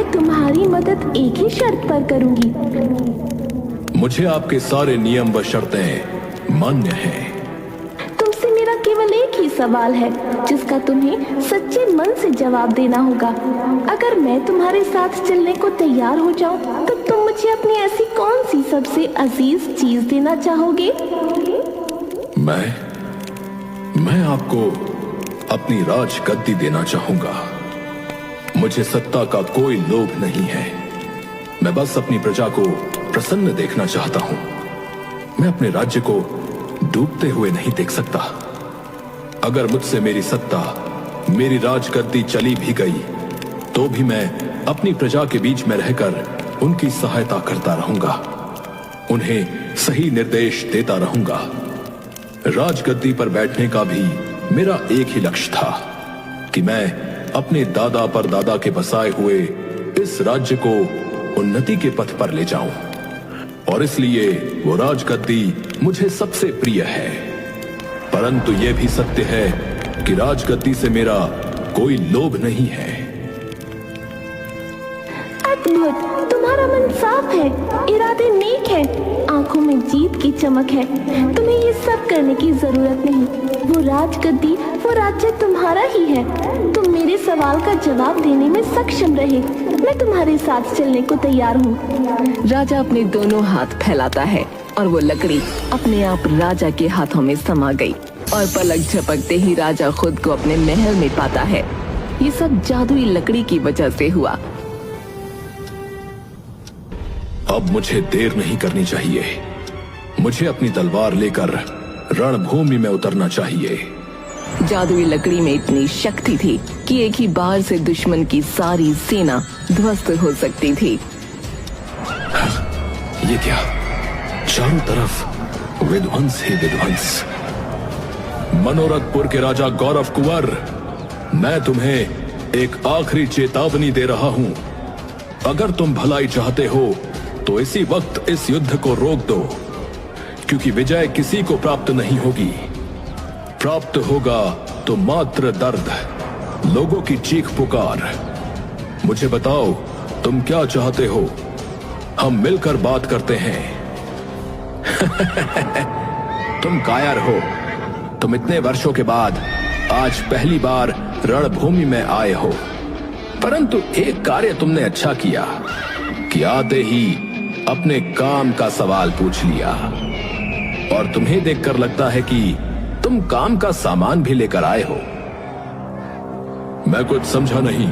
मैं तुम्हारी मदद एक ही शर्त पर करूंगी। मुझे आपके सारे नियम व शर्तें मान्य हैं। तुमसे मेरा केवल एक ही सवाल है जिसका तुम्हें सच्चे मन से जवाब देना होगा। अगर मैं तुम्हारे साथ चलने को तैयार हो जाऊं तो तुम मुझे अपनी ऐसी कौन सी सबसे अजीज चीज देना चाहोगे? मैं आपको अपनी राज गद्दी देना चाहूंगा। मुझे सत्ता का कोई लोभ नहीं है। मैं बस अपनी प्रजा को प्रसन्न देखना चाहता हूं। मैं अपने राज्य को डूबते हुए नहीं देख सकता। अगर मुझसे मेरी सत्ता, मेरी राजगद्दी चली भी गई तो भी मैं अपनी प्रजा के बीच में रहकर उनकी सहायता करता रहूंगा, उन्हें सही निर्देश देता रहूंगा। राजगद्दी पर बैठने का भी मेरा एक ही लक्ष्य था कि मैं अपने दादा परदादा के बसाए हुए इस राज्य को उन्नति के पथ पर ले जाऊं, और इसलिए वो राजगद्दी मुझे सबसे प्रिय है। परंतु यह भी सत्य है कि राजगद्दी से मेरा कोई लोभ नहीं है। अद्भुत, तुम्हारा मन साफ है, इरादे नेक है, आंखों में जीत की चमक है। तुम्हें ये सब करने की जरूरत नहीं। वो राजगद्दी, वो राज्य तुम्हारा ही है। तुम मेरे सवाल का जवाब देने में सक्षम रहे। मैं तुम्हारे साथ चलने को तैयार हूँ। राजा अपने दोनों हाथ फैलाता है और वो लकड़ी अपने आप राजा के हाथों में समा गई और पलक झपकते ही राजा खुद को अपने महल में पाता है। ये सब जादुई लकड़ी की वजह से हुआ। अब मुझे देर नहीं करनी चाहिए। मुझे अपनी तलवार लेकर रणभूमि में उतरना चाहिए। जादुई लकड़ी में इतनी शक्ति थी कि एक ही बार से दुश्मन की सारी सेना ध्वस्त हो सकती थी। ये क्या? चारों तरफ विध्वंस ही विध्वंस। मनोरथपुर के राजा गौरव कुंवर, मैं तुम्हें एक आखिरी चेतावनी दे रहा हूं। अगर तुम भलाई चाहते हो तो इसी वक्त इस युद्ध को रोक दो, क्योंकि विजय किसी को प्राप्त नहीं होगी। प्राप्त होगा तो मात्र दर्द, लोगों की चीख पुकार। मुझे बताओ, तुम क्या चाहते हो? हम मिलकर बात करते हैं। तुम कायर हो। तुम इतने वर्षों के बाद आज पहली बार रणभूमि में आए हो, परंतु एक कार्य तुमने अच्छा किया कि आते ही अपने काम का सवाल पूछ लिया, और तुम्हें देखकर लगता है कि तुम काम का सामान भी लेकर आए हो। मैं कुछ समझा नहीं।